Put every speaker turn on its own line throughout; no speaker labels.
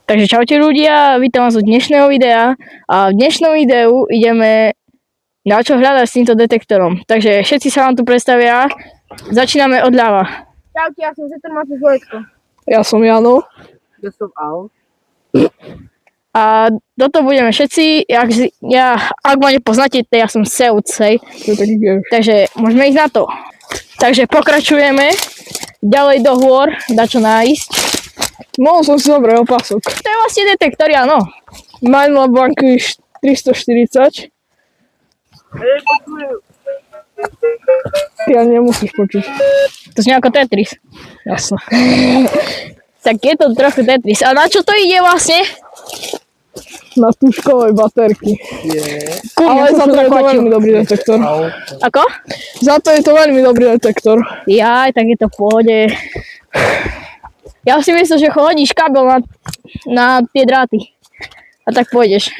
Takže čaute ľudia, vítam vás u dnešného videa a v dnešnom videu ideme na čo hľadať s týmto detektorom. Takže všetci sa vám tu predstavia, začíname od ľava.
Čaute, ja som Zetor Matúš Vojtko.
Ja som Jano.
Ja som Al.
A toto budeme všetci, ak ma nepoznáte, ja som Seud, hej. Takže môžeme ísť na to. Takže pokračujeme ďalej do hôr, dačo nájsť.
Mohol som si zobrať opasok.
To je vlastne detektor, áno.
Mindlab banky 340. Ja nemusíš počuť.
To znie ako Tetris.
Jasné.
Tak je to trochu Tetris. A na čo to ide vlastne?
Na tuškovej baterky. Ale za to je to veľmi dobrý detektor.
Ako?
Za to je to veľmi dobrý detektor.
Jaj, tak je to v pohode. Ja si myslím, že hodíš kábel na tie dráty. A tak pôjdeš.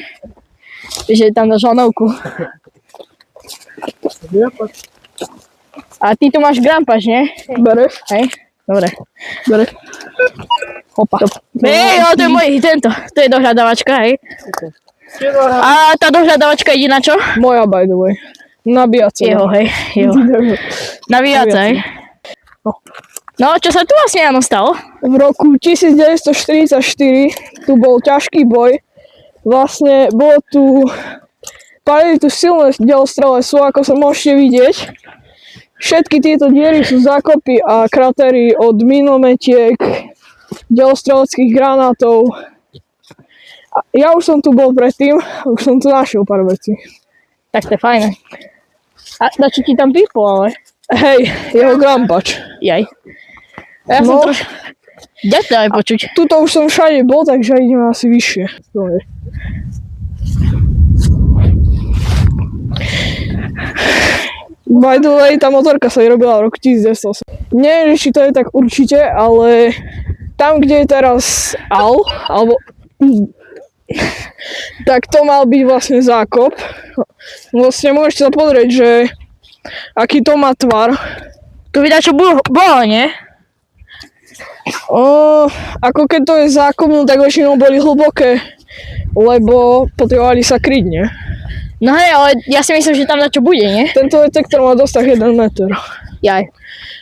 Že tam dáš lanovku. A ty tu máš grampač, nie?
Bereš?
Hej? Dobre.
Bereš. Opa.
Hej, to je môj, tento. To je dohľadávačka, hej? A tá dohľadávačka ide na čo?
Moja, by the way. Nabíjaca.
Jeho, hej. Jeho. Nabíjaca, hej? No, čo sa tu vlastne Jano stalo?
V roku 1944 tu bol ťažký boj. Vlastne bolo tu... Palili tu silné delostrelé sú, ako sa môžete vidieť. Všetky tieto diery sú zákopy a kratery od minometiek, delostreleckých granátov. Ja už som tu bol predtým, už som tu našiel pár vecí.
Tak to je fajné. A na čo ti tam pípol, ale?
Hej, jeho grampač.
Jaj. Ja som trošku... Kde to aj počuť?
Tuto už som všade bol, takže ideme asi vyššie. Dobre. By the way, tá motorka sa vyrobila v roku 1908. Neviem, či to je tak určite, ale tam, kde je teraz Al, alebo... tak to mal byť vlastne zákop. Vlastne môžete sa pozrieť, že aký to má tvar.
Tu vidá, čo bolo, nie?
Ako keď to je zákop, no tak väčšinou boli hlboké, lebo potrebovali sa kryť, nie?
No hej, ale ja si myslím, že tam na čo bude, nie?
Tento detektor má dosah 1 meter.
Jaj.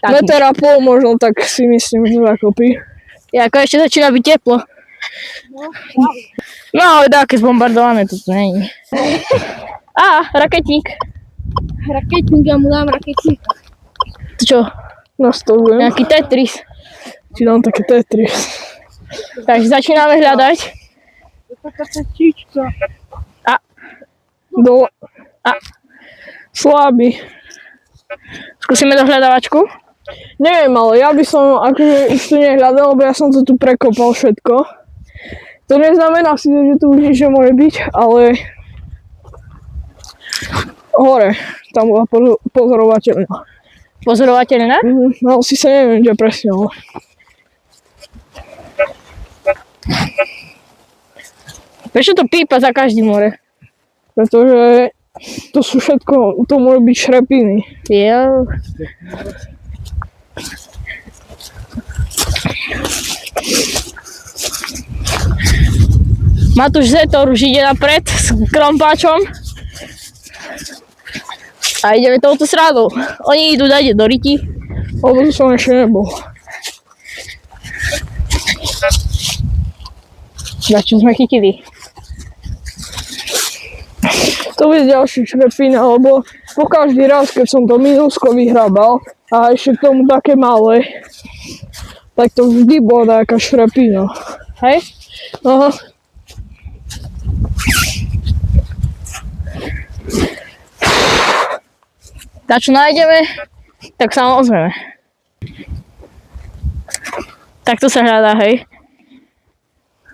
Meter a pol možno, tak si myslím, že zákopy.
Ja, ako ešte začína byť teplo. No ale také zbombardované to není. Á, raketník.
Raketník, ja mu dám raketník.
To čo?
Nastavujem.
Nejaký Tetris.
Ti dám také Tetris.
Takže začíname hľadať.
Je taká cestička.
Dole. Slabý.
Skúsime dohľadávačku.
Neviem, ale ja by som akože už tu nehľadal, lebo ja som to tu prekopal všetko. To neznamená si, že tu už nič môže byť, ale hore, tam bola pozorovateľná.
Pozorovateľná?
No si sa neviem, kde presne, ale...
Prečo to pípa za každým more?
Pretože to sú všetko, to môžu byť šrepiny.
Jo. Matúš Zetor už ide napred s krompáčom. A ideme touto srádou. Oni idú dať do ryti.
Lebo to som ešte nebol.
Na čo sme chytili?
To bude ďalší šrepín, alebo po každý raz, keď som to minúsko vyhrabal a ešte k tomu také malé, tak to vždy bola nejaká šrepína.
Hej?
Aha.
Tak čo nájdeme, tak sa vám ozveme. Tak to sa hľadá, hej.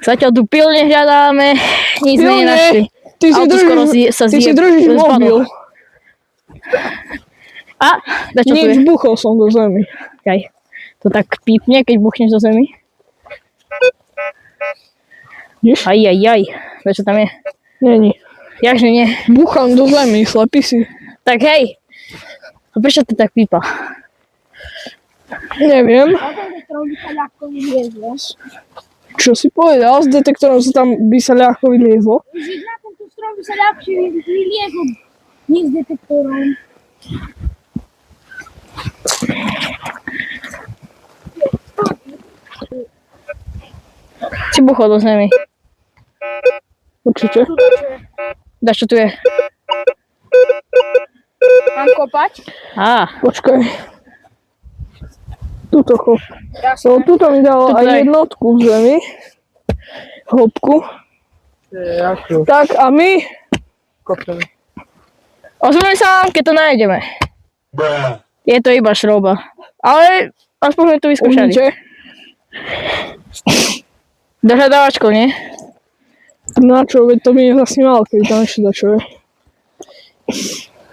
Zatiaľ tu pilne hľadáme, nic sme nenašli.
Ty si držíš mobil.
A, dačo tu je?
Nič, buchol som do zemi.
Jaj, to tak pípne, keď buchneš do zemi.
Vidíš?
Aj, dačo tam je?
Není.
Jakže nie?
Buchám do zemi, slepý si.
Tak hej, a prečo to tak pípa?
Neviem.
A to je ľahko vyliezeš.
Čo si povedal? S detektorom by sa ľahko vyliezlo.
Že na tento strom by sa ľahšie vyliezlo. Nie s detektorom.
Si buchol do zemi.
Určite.
Dáš, čo tu je?
Mám kopať?
Počkaj. Tuto chop.
Jasné.
No, tuto mi dalo
Tu
aj
daj.
jednotku v zemi. Hĺbku. Tak a my?
Ozveme sa vám, keď to nájdeme. Je to iba šroba. Ale aspoň sme to vyskúšali.
Uvidíte?
Dohľadávačkou, nie?
Na čo? Veď to by nezasnímal, keď tam ešte dačo je.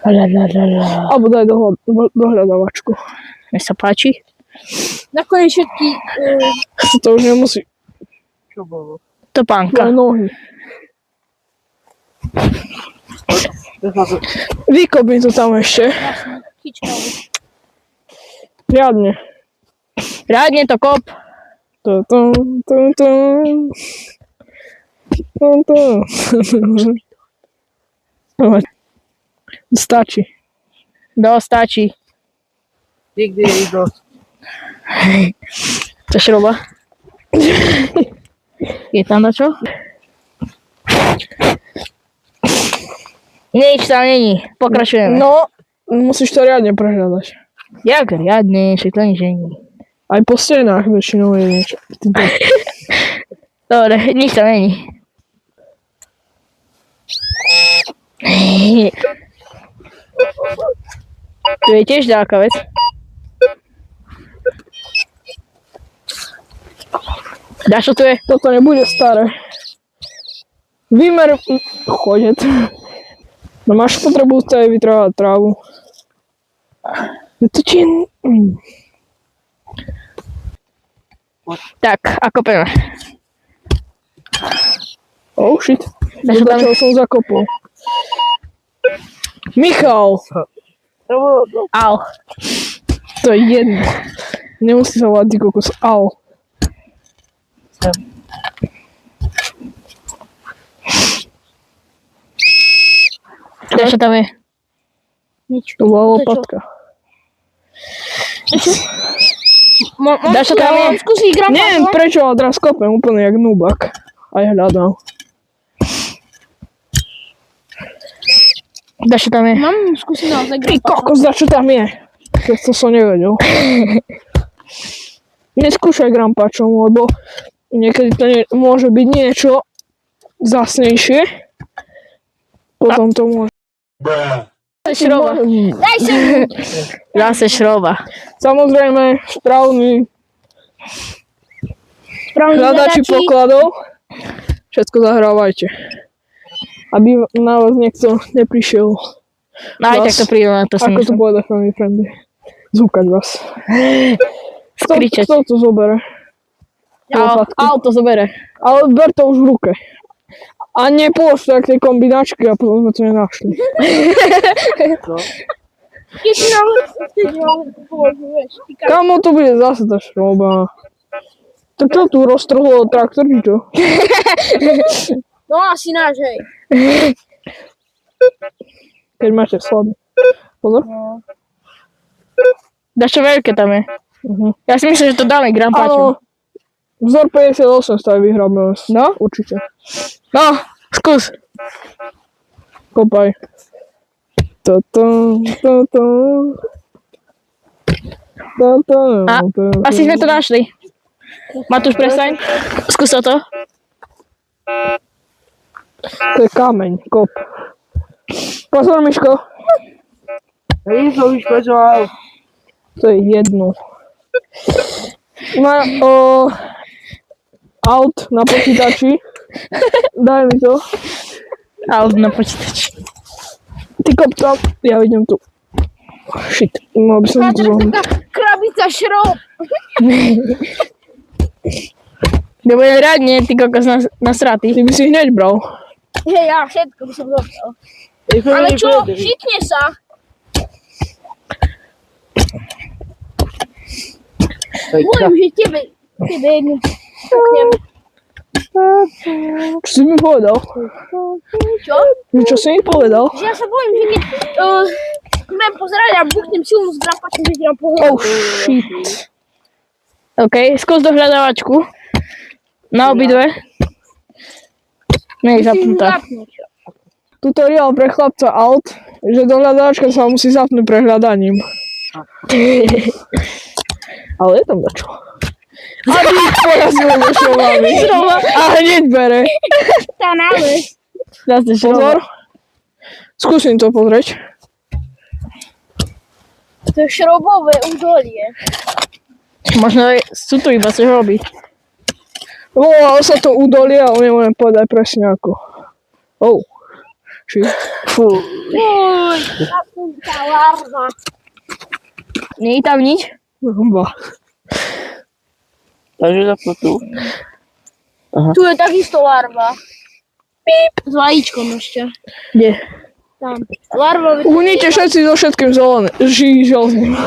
Alebo daj dohľadávačku.
Mne sa páči.
Nakoniec všetky...
To už nemusí.
To pánka.
Tvoje nohy. Vykop mi to tam ešte.
Chyčka.
Riadne.
Rádne to kop.
Stačí.
Stačí.
Nikdy je ich dosť.
To šroba. Je tam na čo? Nič tam není. Pokračujeme.
No, musíš to riadne prehľadať.
Jak riadne, však to nič není.
Aj po stenách väčšinou je niečo.
Dobre, nič tam není. Tu je tiež ďalká vec. Dáš, čo tu je?
Toto nebude staré. Vymer... Chodec. No máš potrebu aj vytrávať trávu. Je to či...
Tak, a kopeme.
Oh shit.
Dáš, čo tam?
Začal som zakopol. Michal!
Au.
To je jedno. Nemusí sa volať ty kokos. Au.
Dáš, čo tam je?
Nič.
To bola
To čo?
lopatka.
Dáš, čo tam je?
Skúsiť gram
Neviem prečo, ale teraz kopem úplne jak nubak. Aj hľadám.
Dáš, čo tam je?
Mám skúsiť naozaj
Ty
gram
kokos, za čo tam je? To som nevedel. Neskúšaj grampačom, lebo niekedy to môže byť niečo zásnejšie. Potom to môže...
Šroba.
Daj sem!
Zase šroba.
Samozrejme, správny
Správne
hľadači
hľadači.
pokladov. Všetko zahrávajte. Aby na vás niekto neprišiel.
No aj tak to príde na to si
Ako to
myslím.
povede family friendly. Zúkať vás.
Skričať.
Kto to zobere? Lopatku.
Auto zobere.
Ale ber to už v ruke. A nepôjď tak tej kombinačky a potom sme to nenašli.
Keď si náhodou položil, vieš.
Kamo to bude zase tá šroba. To čo tu roztrhlo traktor, či čo?
No asi náš, hej.
Keď máte slabý. Pozor.
Dáš, čo veľké tam je? Ja si myslím, že to dáme grampáčom.
Áno. Vzor 58 stav vyhráme.
No?
Určite.
No, skús.
Kopaj.
Asi sme to našli. Matúš, prestaň. Skús to.
To je kameň, kop. Pozor, Miško.
Hej, som už počúval.
To je jedno. Na aut na počítači. Daj mi to.
Aut na počítači.
Ty kop tam. Ja vidím tu. Shit, mal by som to zohnúť.
Krabica šrob.
To bude rádne, ty kokos na straty.
Ty by si hneď bral.
Hej, ja všetko by som dostal. Ale čo? Šitne sa. Hovorím, že tebe jednu puknem.
Čo si mi povedal?
Čo?
Čo si mi povedal?
Že ja sa bojím, že keď budem pozerať a buchnem silnú zdrapačku, že ti dám po hlavu.
Oh shit.
OK, skús dohľadávačku. Na obidve. Nie je zapnutá.
Tutoriál pre chlapca alt, že dohľadáčka sa musí zapnúť prehľadaním. Ale je tam dačo. Aby ich porazilo so šrobami. A hneď bere.
Tá nále.
Zase
Pozor. Skúsim to pozrieť.
To je šrobové údolie.
Možno sú tu iba šroby.
Volalo sa to údolie, ale nemôžem povedať presne ako. Oh. Shit.
Fú.
Uj, tá larva.
Nie je tam nič?
Ba.
Takže zapnutú.
Tu je takisto larva. Píp. S vajíčkom ešte.
Kde?
Tam. Larva.
Uhnite všetci so všetkým železným.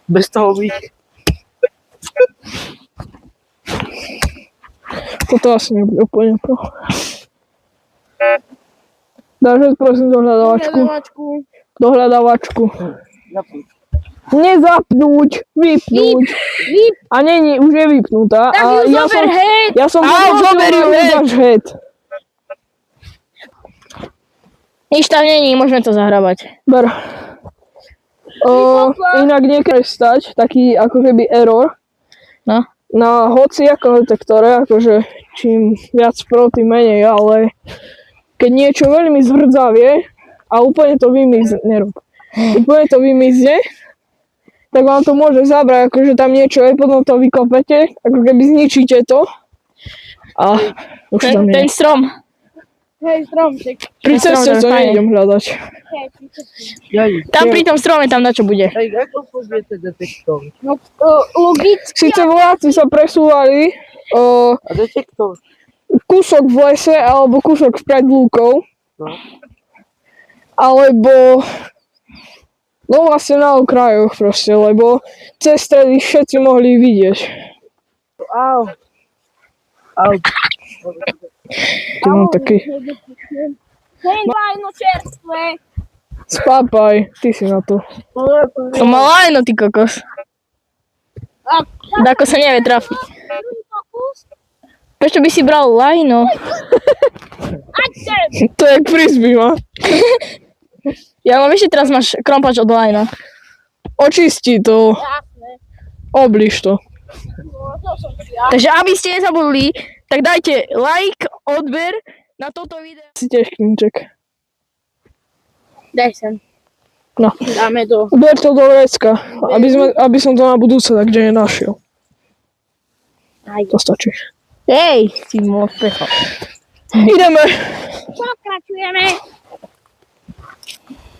Bez toho byť.
Toto asi nebude úplne pro. Dáš prosím dohľadávačku.
Zapnúť.
Nezapnúť, vypnúť.
Vyp.
A nie, už je vypnutá.
Tak
A
ju zober, hej.
ja som
zober ju,
head.
Nič tam není, môžeme to zahrabať.
Ber. Inak niekedy stať taký ako keby error
No.
na hociakom detektore, akože čím viac pro, tým menej, ale keď niečo veľmi zhrdzavie a úplne to vymizne, tak vám to môže zabrať, akože tam niečo je, potom to vykopete, ako keby zničíte to a už tam
Ten
nie.
strom.
Hej, stromček.
Pri
ten strom,
ceste
to
to
je fajn.
nejdem hľadať.
Hej,
Jaj.
Tam pri tom strome tam na čo bude.
Hej, ako fungujete detektor?
no, logicky.
Síce vojaci sa presúvali
A detektor?
kúsok v lese alebo kúsok vpred lúkou,
No.
alebo no vlastne na okrajoch proste, lebo cez stredy všetci mohli vidieť.
Au. Au.
Ty mám taký
Hej, no čerstvé.
spápaj, ty si na to.
To má lajno, ty kokos.
A
Dako sa nevie trafiť.
druhý pokus.
Prečo by si bral lajno?
Aťte.
To je frisbee, ma.
Ja mám ešte teraz máš krompač od lajna.
Očisti to,
Jasné.
obliž to.
No, to som si ja.
Takže aby ste nezabudli, tak dajte like, odber na toto video.
Si tiež kníček.
Daj sem.
No.
Dáme do...
Ber to do vrecka, aby som to na budúce tak kde nenašiel.
Aj.
To stačí.
Hej, si môj pecho.
Ideme.
Pokračujeme.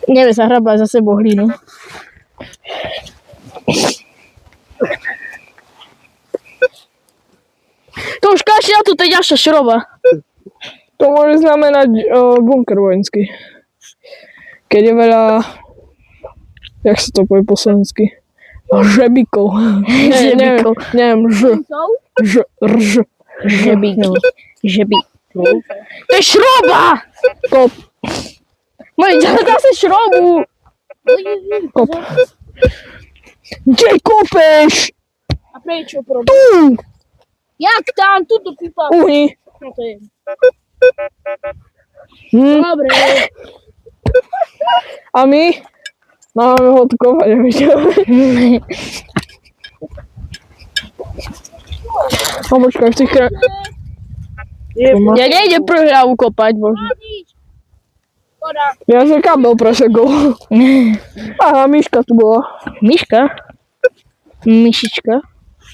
Nevie sa hrabať za sebou hlínu. To už kaši na to, to je ďalšia šroba.
To môže znamenať bunker vojenský. Keď je veľa, jak sa to povie po slovensky, žebikov.
Žebikov.
Neviem, rž.
Žebík. To je šroba!
Kop,
Moje ďalej zase šrobu.
kop. Kde kopeš?
A prečo problém?
Tu!
Jak tam? Tuto pípa.
Uhni.
No to je.
Dobre. A my? Máme ho odkovať, aby čo? No počkaj, v tých
Ja nejdem prehľavu kopať, bože.
Hodič. Škoda.
Ja že kabel presekol. Aha, myška tu bola.
Myška? Myšička?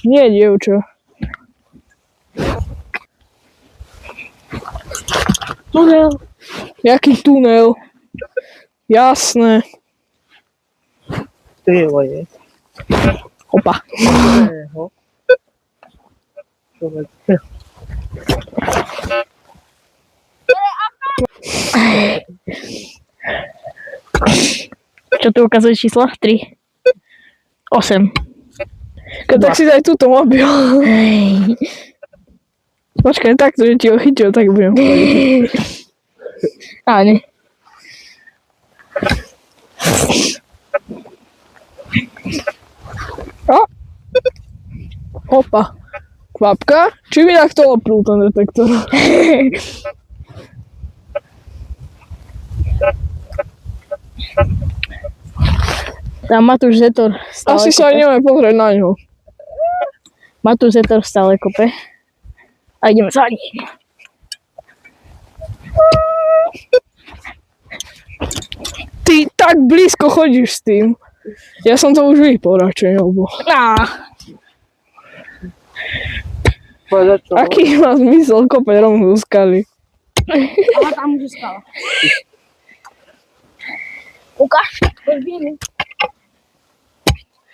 Nie, dievča.
Tunel.
Jaký tunel? Jasné.
To je moje.
Opa.
Ktorého.
Čo tu ukazuje číslo? 3. 8.
Keď tak si daj túto mobil. Počkaj, takto, že ti ho chytil, tak budem chodiť.
Á, nie.
A? Opa. Kvapka? Či by takto oprul ten detektor?
Tam Matúš Zetor stále
Asi sa
kope.
ideme pozrieť na ňo.
Matúš Zetor stále kope. A ideme za ním.
Ty tak blízko chodíš s tým. Ja som to už vypol radšej, lebo...
Á,
Povedať čo?
Aký má zmysel kopať rovnú skaly?
Ale tam už je skala. Ukáž, pozbíjeme.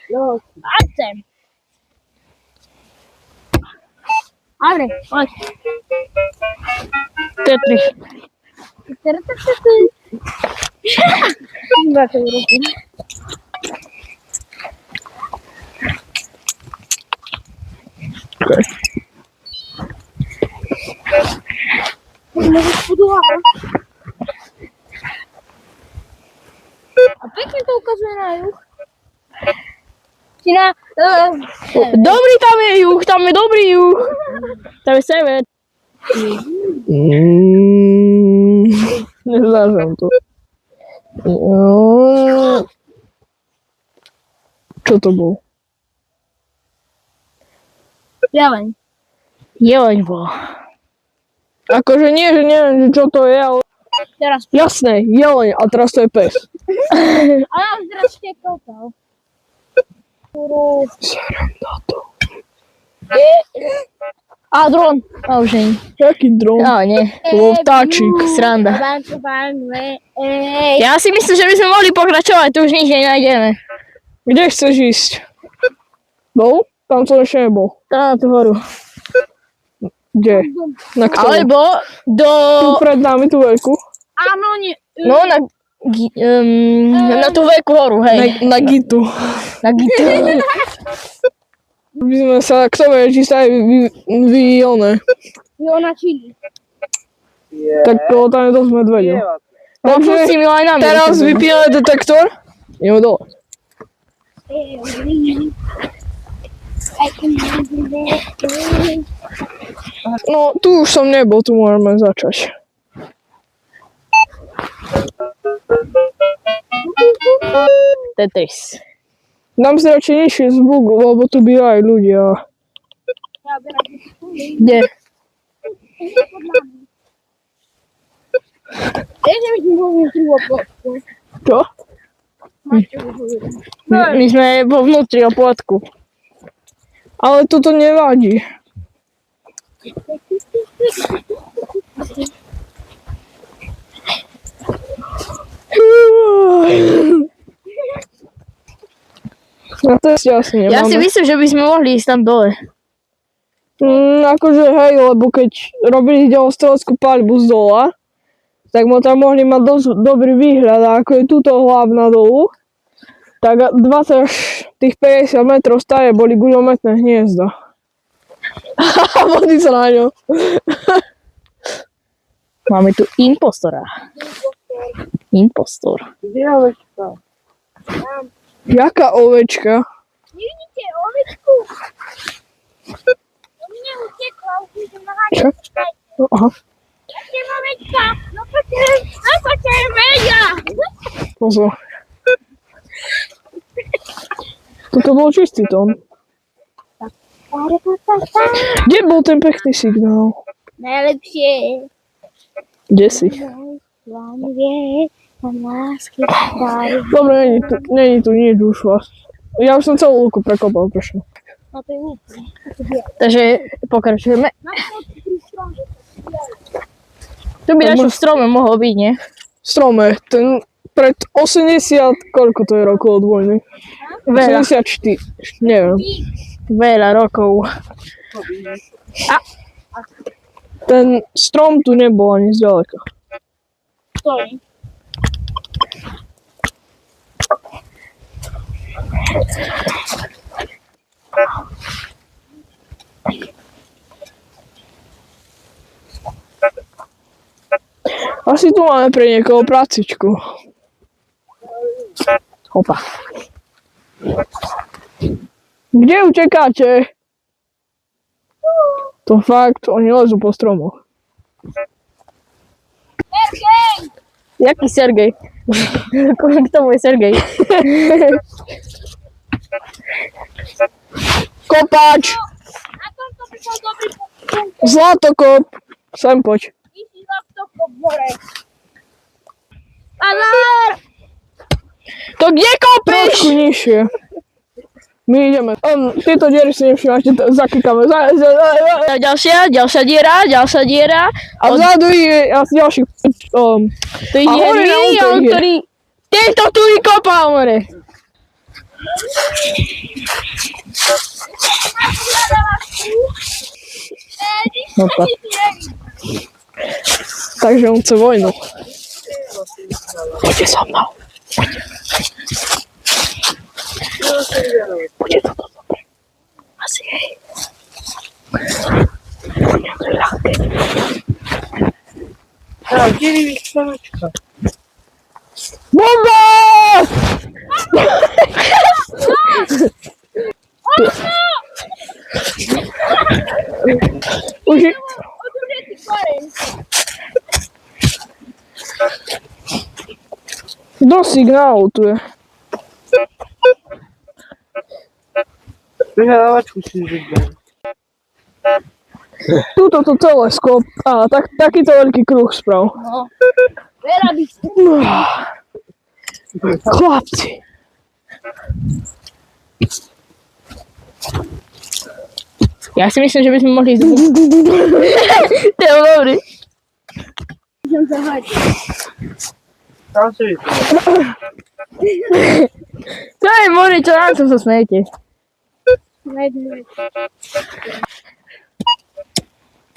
No,
A chcem. Dobre, poď.
Tetris.
Iba to urobím. Môžeš podúhať. A pekne to ukazuje na juh. Či na...
Dobrý tam je juh, tam je dobrý juh. Tam je sever.
Neznášam to. Čo to bol?
Jeleň.
Jeleň bol.
Akože nie, že neviem, že čo to je, ale...
Teraz.
Jasné, jeleň, a teraz to je pes.
A ja už teraz štekal.
Serem na to.
A dron. A už nie.
Jaký dron?
Á, nie.
To bol vtáčik.
Sranda. Ja si myslím, že by sme mohli pokračovať, tu už nič nenájdeme.
Kde chceš ísť? Bol? Tam to ešte nebol.
Tam na tú horu.
Kde? Na ktorú?
Alebo do...
Tu pred nami, tú veľkú.
Áno, nie.
No, na tú veľkú horu, hej.
Na Gitu.
Na Gitu.
By sme sa, kto vie, či sa aj one.
Jo, na Chile.
Tak to tam je dosť medvedov.
No, pustím ju aj na mňa.
Teraz vypíname detektor. Ideme dole. No, tu už som nebol, tu môžeme začať.
Tetris.
Dám si radšej nižší zvuk, lebo tu bývajú ľudia.
Kde?
Čo?
My sme vo vnútri oplatku.
Ale toto nevadí. Na ceste asi nemáme.
Ja si myslím, že by sme mohli ísť tam dole.
Akože hej, lebo keď robili delostreleckú paľbu z dola, tak tam mohli mať dosť dobrý výhľad a ako je túto hlavná dolu, tak 20 až tých 50 metrov staré boli guľometné hniezda. A vody sa na ňo.
Máme tu impostora. Impostor.
Kde je ovečka?
Jaká ovečka?
Vidíte ovečku? Do mne utekla, už idem na
Čo?
hádku.
Aha,
Kde je ovečka? No poďme ja.
pozor. Toto bol čistý tón. Kde bol ten pekný signál?
Najlepšie.
Kde si?
Vám vie, na lásky dajú.
Dobre, není tu nič už vás. Ja už som celú lúku prekopal, prečo?
No to je úplne.
Takže pokračujeme.
Na to pri strom.
Tu by našo v strome mohlo byť, nie?
Strome, ten pred 80, koľko to je rokov od vojny?
Veľa.
84, neviem.
Veľa rokov.
Ten strom tu nebol ani zďaleka.
To je.
Asi tu máme pre niekoho pracičku.
Opa.
Kde utekáte? To fakt, oni lezú po stromoch.
Jaký Sergej? Kto môj Sergej?
Kopač!
Na tomto by bol dobrý punkt.
Zlatokop! Sem poď.
Vyšší zlatokop hore. Pozor!
To kde kopíš? Trošku nižšie. My ideme. Tieto diery si nevšimáte, zakýkame.
Ďalšia diera.
A vzadu je asi ďalších...
To je milión, ktorý... Tento tu vykopal, more. Opa.
Takže on chce vojnu. Poďte so mnou. Bude to dobre. Asi hej. Bude to ľahké.
Kde je vyšľavačka?
Bomba! Už je...
Odúžetý koreň.
Do signálu tu je.
Vyhľadávačku si vybrať.
Tuto to celé skop. Á, takýto veľký kruh sprav.
No. Veľa by si.
Chlapci.
Ja si myslím, že by sme mohli ísť. To je dobrý.
Idem sa hať.
Tam si vybrať.
To je more, čo nám sa smejete.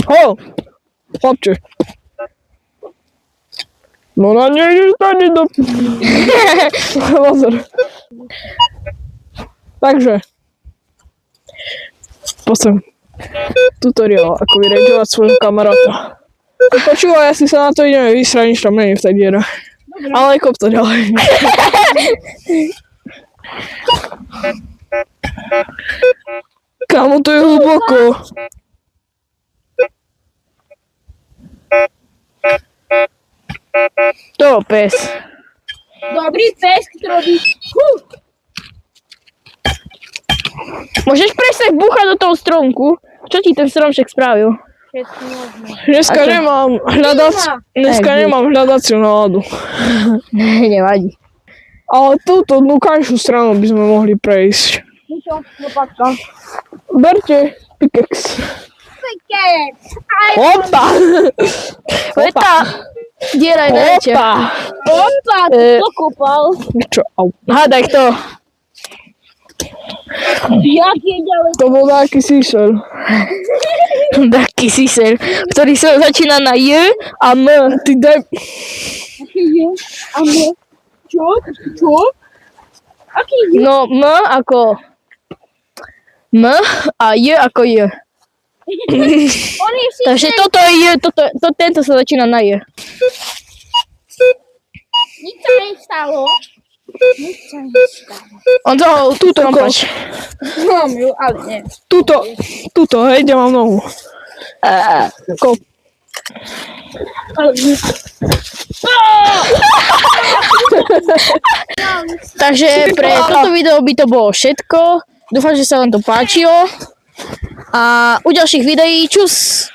Ho! Chlapče. No na nej stane do... Pozor. Takže. Poďme. Tutoriál, ako vyreďovať svojho kamaráta. Počúvaj, asi sa na to ideme vysrať, nič tam není v tej diere. Ale kop to ďalej. Kámo, to je hlboko.
To pes.
Dobrý pes, ktorý...
Môžeš prestať búchať do toho stromku? Čo ti ten stromček spravil?
Všetko možné.
Dneska
A čo?
nemám hľadaciu náladu.
Nevadí.
Ale túto dnúkajšiu stranu by sme mohli prejsť.
Ničo, lopatka.
Berte pickaxe.
Pekec! Aj,
Opa!
Tá diera je najväčšia.
opa, to kopal.
Čo? Au.
Hádaj kto?
Jak je ďalej?
To bol taký sísel.
Taký sisel, ktorý sa začína na J a M.
Ty daj...
Aký je? A my? Čo? Čo? Aký je?
No M ako M a J ako J.
On je si...
Takže toto je J, tento sa začína na J.
Nič sa nestalo. Nič sa nestalo.
On to túto
kos.
Mám ju, ale nie.
Tuto, hej, kde mám nohu. Kop.
Ale nie.
Takže pre toto video by to bolo všetko. Dúfam, že sa vám to páčilo. A u ďalších videí čus!